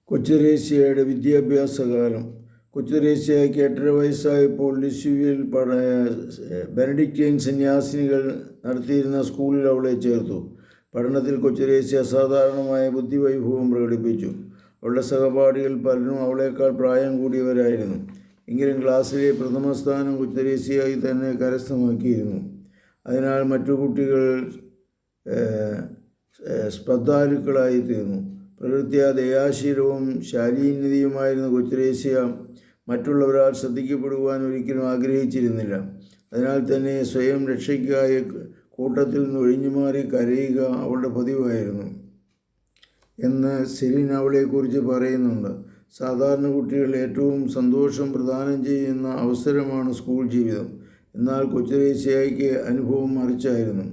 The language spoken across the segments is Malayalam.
കൊച്ചുത്രേസ്യയുടെ വിദ്യാഭ്യാസകാലം. കൊച്ചുത്രേസ്യയ്ക്ക് 8.5 വയസ്സായപ്പോൾ ലിസ്യുവിൽ ബെനഡിക്റ്റൈൻ സന്യാസിനികൾ നടത്തിയിരുന്ന സ്കൂളിൽ അവളെ ചേർത്തു. പഠനത്തിൽ കൊച്ചുത്രേസ്യ അസാധാരണമായ ബുദ്ധിവൈഭവം പ്രകടിപ്പിച്ചു. അവളുടെ സഹപാഠികൾ പലരും അവളേക്കാൾ പ്രായം കൂടിയവരായിരുന്നു. എങ്കിലും ക്ലാസ്സിലെ പ്രഥമ സ്ഥാനം കൊച്ചുത്രേസ്യയായി തന്നെ കരസ്ഥമാക്കിയിരുന്നു. അതിനാൽ മറ്റു കുട്ടികൾ സ്പർദ്ധാലുക്കളായി തീർന്നു. പ്രകൃത്യാ ദയാശീലവും ശാലീനതയുമായിരുന്ന കൊച്ചുത്രേസ്യ മറ്റുള്ളവരാൽ ശ്രദ്ധിക്കപ്പെടുവാൻ ഒരിക്കലും ആഗ്രഹിച്ചിരുന്നില്ല. അതിനാൽ തന്നെ സ്വയം രക്ഷയ്ക്കായി കൂട്ടത്തിൽ നിന്ന് ഒഴിഞ്ഞുമാറി കരയുക അവളുടെ പതിവായിരുന്നു എന്ന് സെലിൻ അവളെക്കുറിച്ച് പറയുന്നുണ്ട്. സാധാരണ കുട്ടികൾ ഏറ്റവും സന്തോഷം പ്രദാനം ചെയ്യുന്ന അവസരമാണ് സ്കൂൾ ജീവിതം. എന്നാൽ കൊച്ചുത്രേസ്യയ്ക്ക് അനുഭവം മറിച്ചായിരുന്നു.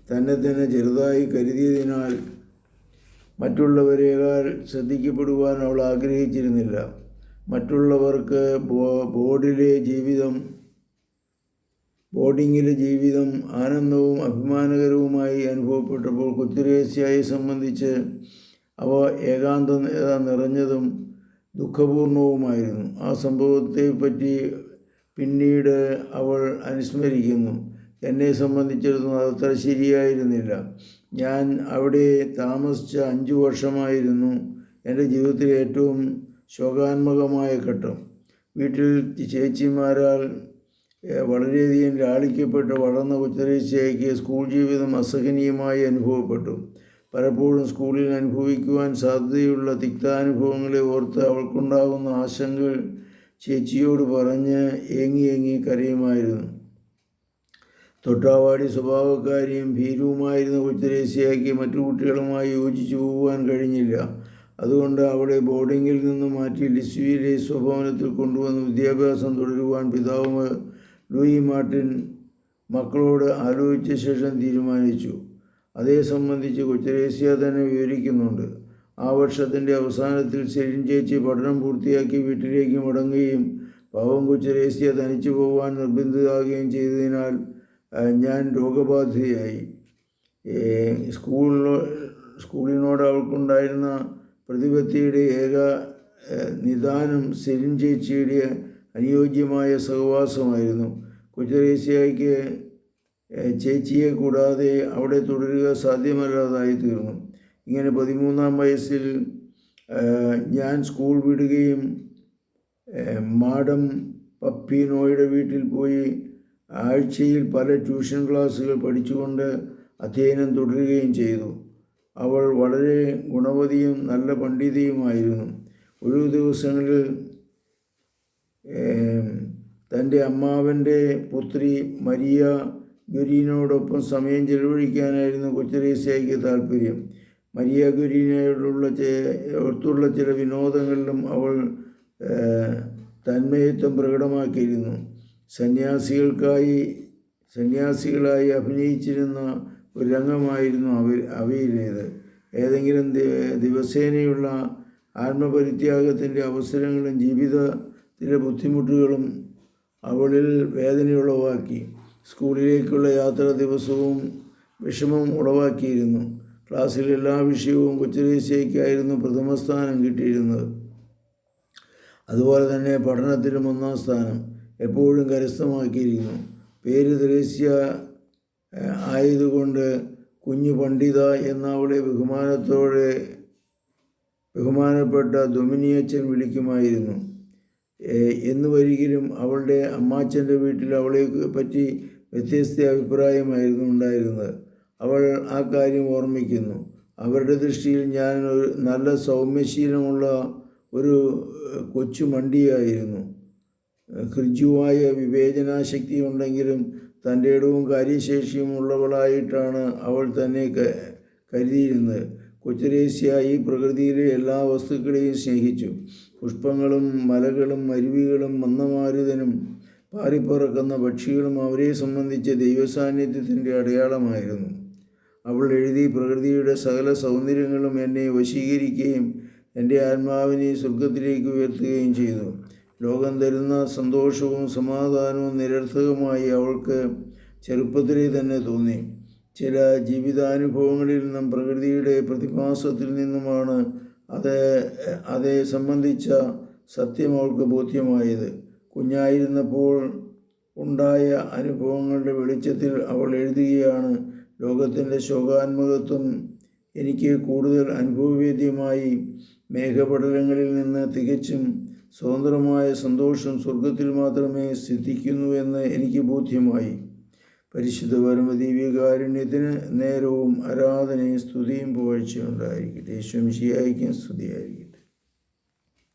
തന്നെ തന്നെ ചെറുതായി കരുതിയതിനാൽ മറ്റുള്ളവരേക്കാൾ ശ്രദ്ധിക്കപ്പെടുവാൻ അവൾ ആഗ്രഹിച്ചിരുന്നില്ല. മറ്റുള്ളവർക്ക് ബോർഡിങ്ങിലെ ജീവിതം ആനന്ദവും അഭിമാനകരവുമായി അനുഭവപ്പെട്ടപ്പോൾ കൊച്ചുത്രേസ്യയെ സംബന്ധിച്ച് അവ ഏകാന്തത നിറഞ്ഞതും ദുഃഖപൂർണവുമായിരുന്നു. ആ സംഭവത്തെപ്പറ്റി പിന്നീട് അവൾ അനുസ്മരിക്കുന്നു. എന്നെ സംബന്ധിച്ചിടത്തോളം അതത്ര ശരിയായിരുന്നില്ല. ഞാൻ അവിടെ താമസിച്ച 5 വർഷമായിരുന്നു എൻ്റെ ജീവിതത്തിലെ ഏറ്റവും ശോകാത്മകമായ ഘട്ടം. വീട്ടിൽ ചേച്ചിമാരാൽ വളരെയധികം ലാളിക്കപ്പെട്ട് വളർന്ന കൊച്ചുത്രേസ്യയ്ക്ക് സ്കൂൾ ജീവിതം അസഹനീയമായി അനുഭവപ്പെട്ടു. പലപ്പോഴും സ്കൂളിൽ അനുഭവിക്കുവാൻ സാധ്യതയുള്ള തിക്താനുഭവങ്ങളെ ഓർത്ത് അവൾക്കുണ്ടാകുന്ന ആശങ്കകൾ ചേച്ചിയോട് പറഞ്ഞ് ഏങ്ങി കരയുമായിരുന്നു. തൊട്ടാവാടി സ്വഭാവക്കാരിയും ഭീരുവുമായിരുന്ന കൊച്ചുത്രേസ്യയ്ക്ക് മറ്റു കുട്ടികളുമായി യോജിച്ചു പോകുവാൻ കഴിഞ്ഞില്ല. അതുകൊണ്ട് അവളെ ബോർഡിങ്ങിൽ നിന്ന് മാറ്റി ലിസ്യുവിലെ സ്വഭവനത്തിൽ കൊണ്ടുവന്ന് വിദ്യാഭ്യാസം തുടരുവാൻ പിതാവ് ലൂയി മാർട്ടിൻ മക്കളോട് ആലോചിച്ച ശേഷം തീരുമാനിച്ചു. അതേ സംബന്ധിച്ച് കൊച്ചുത്രേസ്യ തന്നെ വിവരിക്കുന്നുണ്ട്. ആ വർഷത്തിൻ്റെ അവസാനത്തിൽ സെലിൻ ചേച്ചി പഠനം പൂർത്തിയാക്കി വീട്ടിലേക്ക് മടങ്ങുകയും പാവം കൊച്ചുത്രേസ്യ തനിച്ചു പോകാൻ നിർബന്ധിതയാകുകയും ചെയ്തതിനാൽ ഞാൻ രോഗബാധിതയായി. സ്കൂളിനോട് അവൾക്കുണ്ടായിരുന്ന പ്രതിപത്തിയുടെ ഏക നിദാനം സെലിൻ ചേച്ചിയുടെ അനുയോജ്യമായ സഹവാസമായിരുന്നു. കൊച്ചുത്രേസ്യയ്ക്ക് ചേച്ചിയെ കൂടാതെ അവിടെ തുടരുക സാധ്യമല്ലാതായി തീർന്നു. ഇങ്ങനെ 13-ാം വയസ്സിൽ ഞാൻ സ്കൂൾ വിടുകയും മാഡം പപ്പീനോയുടെ വീട്ടിൽ പോയി ആഴ്ചയിൽ പല ട്യൂഷൻ ക്ലാസ്സുകൾ പഠിച്ചുകൊണ്ട് അധ്യയനം തുടരുകയും ചെയ്തു. അവൾ വളരെ ഗുണവതിയും നല്ല പണ്ഡിതയുമായിരുന്നു. ഒഴിവു ദിവസങ്ങളിൽ തൻ്റെ അമ്മാവൻ്റെ പുത്രി മരിയ ഗ്വരീനോടൊപ്പം സമയം ചെലവഴിക്കാനായിരുന്നു കൊച്ചുത്രേസ്യയ്ക്ക് താല്പര്യം. മരിയ ഗ്വരീനയോടുള്ള ചില വിനോദങ്ങളിലും അവൾ തന്മയത്വം പ്രകടമാക്കിയിരുന്നു. സന്യാസികളായി അഭിനയിച്ചിരുന്ന ഒരു രംഗമായിരുന്നു അവയിലേത്. ഏതെങ്കിലും ദിവസേനയുള്ള ആത്മപരിത്യാഗത്തിൻ്റെ അവസരങ്ങളും ജീവിതത്തിലെ ബുദ്ധിമുട്ടുകളും അവളിൽ വേദനയുളവാക്കി. സ്കൂളിലേക്കുള്ള യാത്ര ദിവസവും വിഷമം ഉളവാക്കിയിരുന്നു. ക്ലാസ്സിൽ എല്ലാ വിഷയവും കൊച്ചുത്രേസ്യയ്ക്കായിരുന്നു പ്രഥമ സ്ഥാനം കിട്ടിയിരുന്നത്. അതുപോലെ തന്നെ പഠനത്തിലും 1-ാം സ്ഥാനം എപ്പോഴും കരസ്ഥമാക്കിയിരിക്കുന്നു. പേര് ത്രേസ്യ ആയതുകൊണ്ട് കുഞ്ഞു പണ്ഡിത എന്ന അവളെ ബഹുമാനപ്പെട്ട ദൊമിനിയച്ചൻ വിളിക്കുമായിരുന്നു. എന്നുവരികിലും അവളുടെ അമ്മാച്ചൻ്റെ വീട്ടിൽ അവളെ പറ്റി വ്യത്യസ്ത അഭിപ്രായമായിരുന്നു ഉണ്ടായിരുന്നത്. അവൾ ആ കാര്യം ഓർമ്മിക്കുന്നു. അവരുടെ ദൃഷ്ടിയിൽ ഞാൻ ഒരു നല്ല സൗമ്യശീലമുള്ള ഒരു കൊച്ചു മണ്ടിയായിരുന്നു. ഹൃദ്യമായ വിവേചനാശക്തി ഉണ്ടെങ്കിലും തൻ്റെ ഇടവും കാര്യശേഷിയും ഉള്ളവളായിട്ടാണ് അവൾ തന്നെ കരുതിയിരുന്നത്. കൊച്ചുത്രേസ്യ ഈ പ്രകൃതിയിലെ എല്ലാ വസ്തുക്കളെയും സ്നേഹിച്ചു. പുഷ്പങ്ങളും മലകളും അരുവികളും മന്ദമാരുതനും പാറിപ്പറക്കുന്ന പക്ഷികളും അവരെ സംബന്ധിച്ച ദൈവസാന്നിധ്യത്തിൻ്റെ അടയാളമായിരുന്നു. അവൾ എഴുതി, പ്രകൃതിയുടെ സകല സൗന്ദര്യങ്ങളും എന്നെ വശീകരിക്കുകയും എൻ്റെ ആത്മാവിനെ സ്വർഗത്തിലേക്ക് ഉയർത്തുകയും ചെയ്തു. ലോകം തരുന്ന സന്തോഷവും സമാധാനവും നിരർത്ഥകമായി അവൾക്ക് ചെറുപ്പത്തിലേ തന്നെ തോന്നി. ചില ജീവിതാനുഭവങ്ങളിൽ നിന്നും പ്രകൃതിയുടെ പ്രതിഭാസത്തിൽ നിന്നുമാണ് അതേ സംബന്ധിച്ച സത്യം അവൾക്ക് ബോധ്യമായത്. കുഞ്ഞായിരുന്നപ്പോൾ ഉണ്ടായ അനുഭവങ്ങളുടെ വെളിച്ചത്തിൽ അവൾ എഴുതുകയാണ്. ലോകത്തിൻ്റെ ശോകാത്മകത്വം എനിക്ക് കൂടുതൽ അനുഭവവേദ്യമായി. മേഘപടലങ്ങളിൽ നിന്ന് തികച്ചും സ്വതന്ത്രമായ സന്തോഷം സ്വർഗത്തിൽ മാത്രമേ സിദ്ധിക്കുന്നുവെന്ന് എനിക്ക് ബോധ്യമായി. പരിശുദ്ധ പരമദിവ്യകാരുണ്യത്തിന് നേരവും ആരാധനയും സ്തുതിയും പുകഴ്ചയും ഉണ്ടായിരിക്കട്ടെ. യേശുമിശിഹായ്ക്കും സ്തുതിയായിരിക്കട്ടെ.